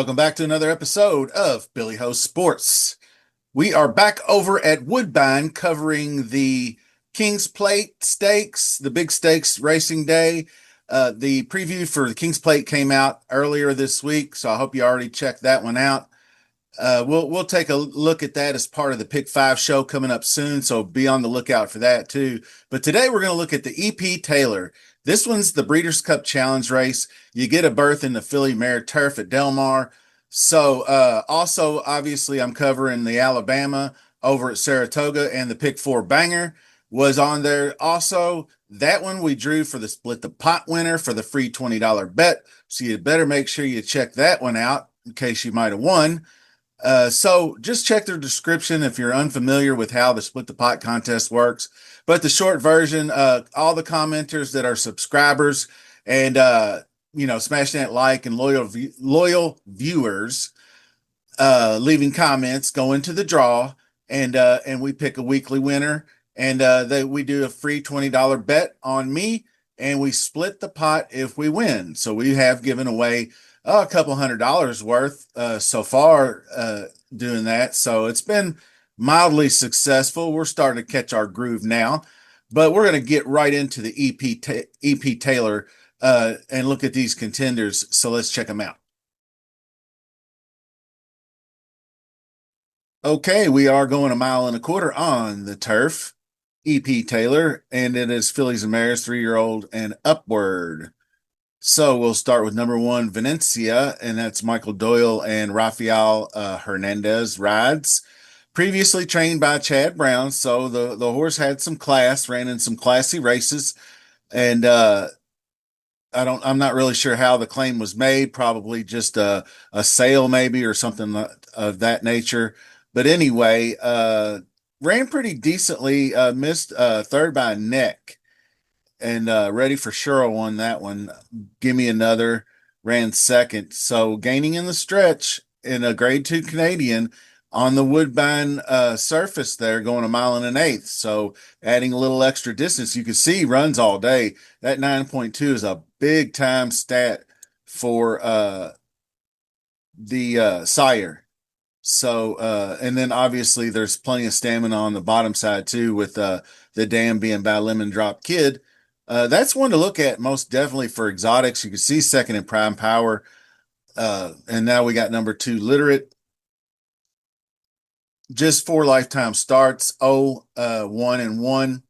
Welcome back to another episode of Billy Ho Sports. We are back over at Woodbine covering the King's Plate Stakes, the big stakes racing day. The preview for the King's Plate came out earlier this week, so I hope you already checked that one out. We'll take a look at that as part of the Pick Five show coming up soon, so be on the lookout for that too. But today we're going to look at the EP Taylor. This one's the Breeders' Cup Challenge race. You get a berth in the Filly Mare Turf at Del Mar. So also, obviously, I'm covering the Alabama over at Saratoga, and the Pick Four Banger was on there. Also, that one we drew for the Split the Pot winner for the free $20 bet. So you better make sure you check that one out in case you might have won. So just check the description if you're unfamiliar with how the Split the Pot contest works. But the short version, all the commenters that are subscribers and smash that like and loyal viewers leaving comments go into the draw, and we pick a weekly winner, and we do a free $20 bet on me, and we split the pot if we win. So we have given away a couple $100 worth so far doing that. So it's been mildly successful. We're starting to catch our groove now, but we're going to get right into the EP Taylor and look at these contenders. So let's check them out. Okay, we are going 1.25 miles on the turf. EP Taylor, and it is fillies and mares, 3-year-old and upward. So we'll start with number one, Venecia, and that's Michael Doyle and Rafael Hernandez rides. Previously trained by Chad Brown, so the horse had some class, ran in some classy races, and I'm not really sure how the claim was made. Probably just a sale, maybe, or something of that nature. But anyway, ran pretty decently. Missed third by a neck. And Ready for Sure won that one. Give Me Another ran second. So gaining in the stretch in a grade 2 Canadian on the Woodbine surface there, going 1.125 miles. So adding a little extra distance. You can see runs all day. That 9.2 is a big time stat for the sire. So, and then obviously there's plenty of stamina on the bottom side too, with the dam being by Lemon Drop Kid. That's one to look at most definitely for exotics. You can see second in Prime Power. And now we got number 2, Literate. Just 4 lifetime starts, 1-1.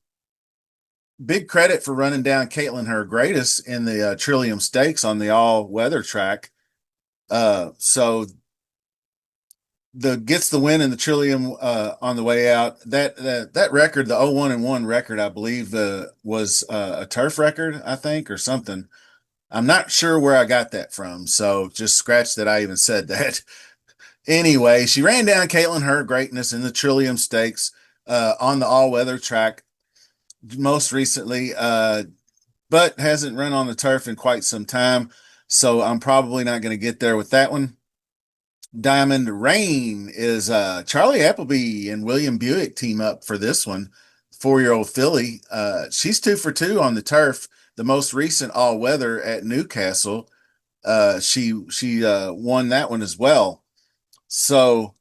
Big credit for running down Caitlin, her greatest, in the Trillium Stakes on the all-weather track. So gets the win in the Trillium on the way out. That record, the 0-1-1 record, I believe was a turf record, I think, or something. I'm not sure where I got that from, so just scratch that I even said that. Anyway, she ran down Caitlin, her greatness, in the Trillium Stakes on the all-weather track most recently, but hasn't run on the turf in quite some time, so I'm probably not going to get there with that one. Diamond Rain is Charlie Appleby and William Buick team up for this one. 4-year-old filly. She's 2 for 2 on the turf. The most recent all weather at Newcastle. She won that one as well. So,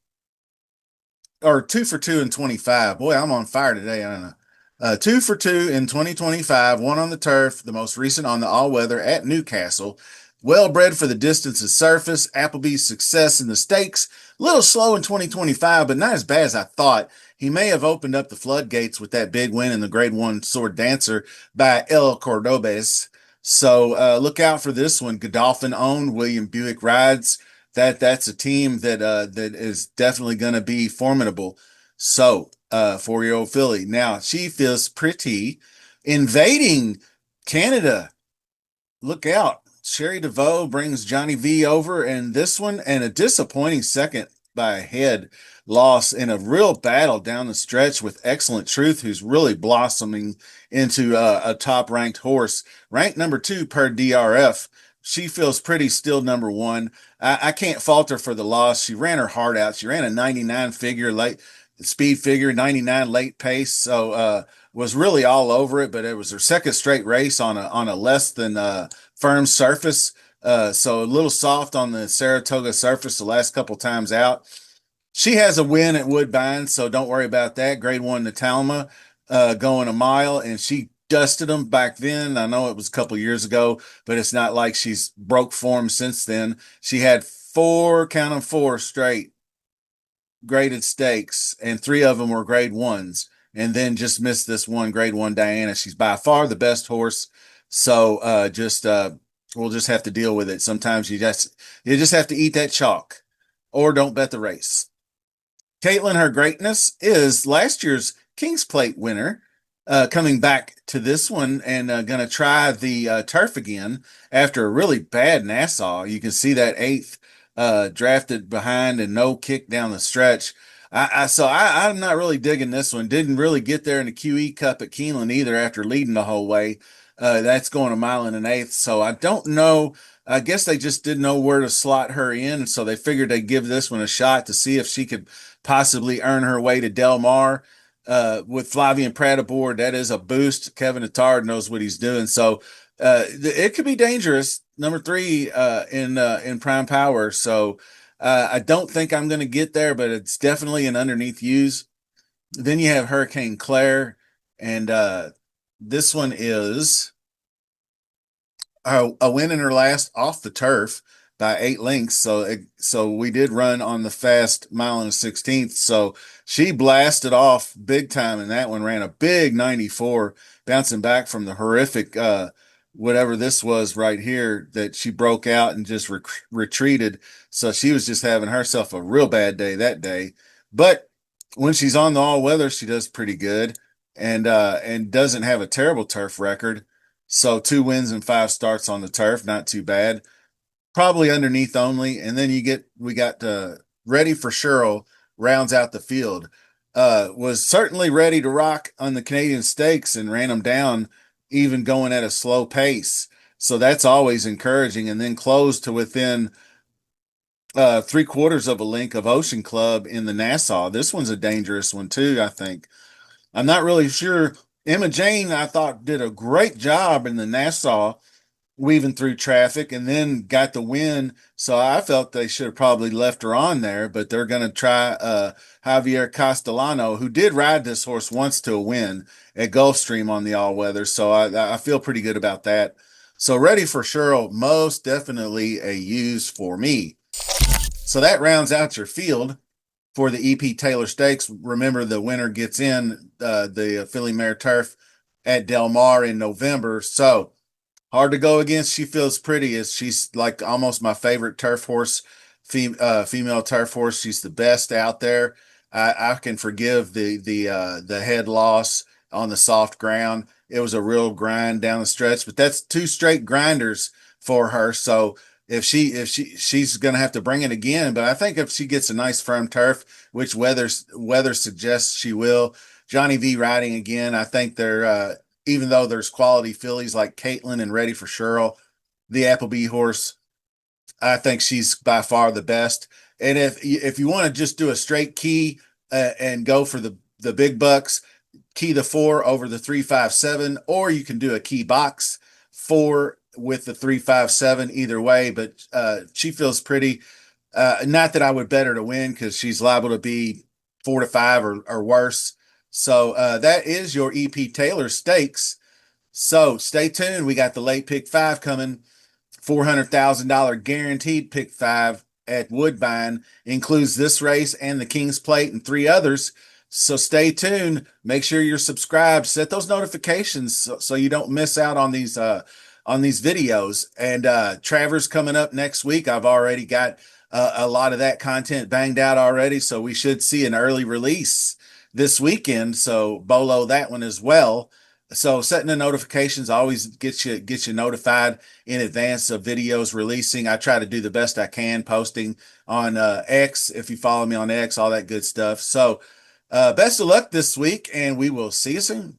or 2 for 2 in 25. Boy, I'm on fire today. I don't know. 2 for 2 in 2025. 1 on the turf. The most recent on the all weather at Newcastle. Well bred for the distance and surface. Appleby's success in the stakes. A little slow in 2025, but not as bad as I thought. He may have opened up the floodgates with that big win in the Grade 1 Sword Dancer by El Cordobes. So look out for this one. Godolphin owned, William Buick rides. That's a team that is definitely going to be formidable. So 4-year-old filly. Now she feels pretty. Invading Canada. Look out. Sherry DeVoe brings Johnny V over, and this one, and a disappointing second by a head loss in a real battle down the stretch with Excellent Truth, who's really blossoming into a top-ranked horse. Ranked number 2 per DRF. She feels pretty still number 1. I can't fault her for the loss. She ran her heart out. She ran a 99 figure late speed figure, 99 late pace. So was really all over it, but it was her second straight race on a less than firm surface. So a little soft on the Saratoga surface the last couple times out. She has a win at Woodbine, so don't worry about that. Grade one Natalma, going a mile, and she dusted them back then. I know it was a couple years ago, but it's not like she's broke form since then. She had four, count them, four straight graded stakes, and three of them were grade ones, and then just missed this one grade one Diana. She's by far the best horse. So just we'll just have to deal with it. Sometimes you just have to eat that chalk, or don't bet the race. Caitlin, her greatness is last year's King's Plate winner, coming back to this one and going to try the turf again after a really bad Nassau. You can see that eighth drafted behind and no kick down the stretch. I'm not really digging this one. Didn't really get there in the QE Cup at Keeneland either after leading the whole way. That's going a mile and an eighth. So I don't know. I guess they just didn't know where to slot her in, so they figured they'd give this one a shot to see if she could possibly earn her way to Del Mar. With Flavian Pratt aboard, that is a boost. Kevin Attard knows what he's doing, so it could be dangerous. Number three in prime power, so I don't think I'm going to get there, but it's definitely an underneath use. Then you have Hurricane Claire, and this one is a win in her last off the turf by 8 lengths. So we did run on the fast mile and a 16th. So she blasted off big time in that one, ran a big 94, bouncing back from the horrific whatever this was right here that she broke out and just retreated. So she was just having herself a real bad day that day. But when she's on the all weather, she does pretty good, and doesn't have a terrible turf record. So 2 wins and 5 starts on the turf, not too bad. Probably underneath only, and then we got Ready for Cheryl rounds out the field. Was certainly ready to rock on the Canadian Stakes and ran them down, even going at a slow pace. So that's always encouraging. And then closed to within 3/4 of a length of Ocean Club in the Nassau. This one's a dangerous one too, I think. I'm not really sure. Emma Jane, I thought, did a great job in the Nassau, weaving through traffic, and then got the win. So I felt they should have probably left her on there, but they're going to try Javier Castellano, who did ride this horse once to a win at Gulfstream on the all weather. So I feel pretty good about that. So Ready for Cheryl, most definitely a use for me. So that rounds out your field for the EP Taylor Stakes. Remember, the winner gets in the Philly Mare Turf at Del Mar in November. So hard to go against. She Feels Pretty is she's like almost my favorite turf horse, female turf horse. She's the best out there. I can forgive the head loss on the soft ground. It was a real grind down the stretch, but that's 2 straight grinders for her. So if she's going to have to bring it again, but I think if she gets a nice firm turf, which weather suggests she will, Johnny V riding again, I think they're even though there's quality fillies like Caitlin and Ready for Cheryl, the Appleby horse, I think she's by far the best. And if you want to just do a straight key and go for the big bucks, key the 4 over the 357, or you can do a key box 4 with the 357. Either way, but She Feels Pretty. Not that I would bet her to win because she's liable to be 4 to 5 or worse. So that is your EP Taylor Stakes. So stay tuned. We got the late pick 5 coming. $400,000 guaranteed pick 5 at Woodbine, includes this race and the King's Plate and 3 others. So stay tuned. Make sure you're subscribed. Set those notifications so you don't miss out on these videos. And Travers coming up next week. I've already got a lot of that content banged out already, so we should see an early release this weekend. So bolo that one as well. So setting the notifications always gets you notified in advance of videos releasing. I try to do the best I can, posting on X, if you follow me on X, all that good stuff. So best of luck this week, and we will see you soon.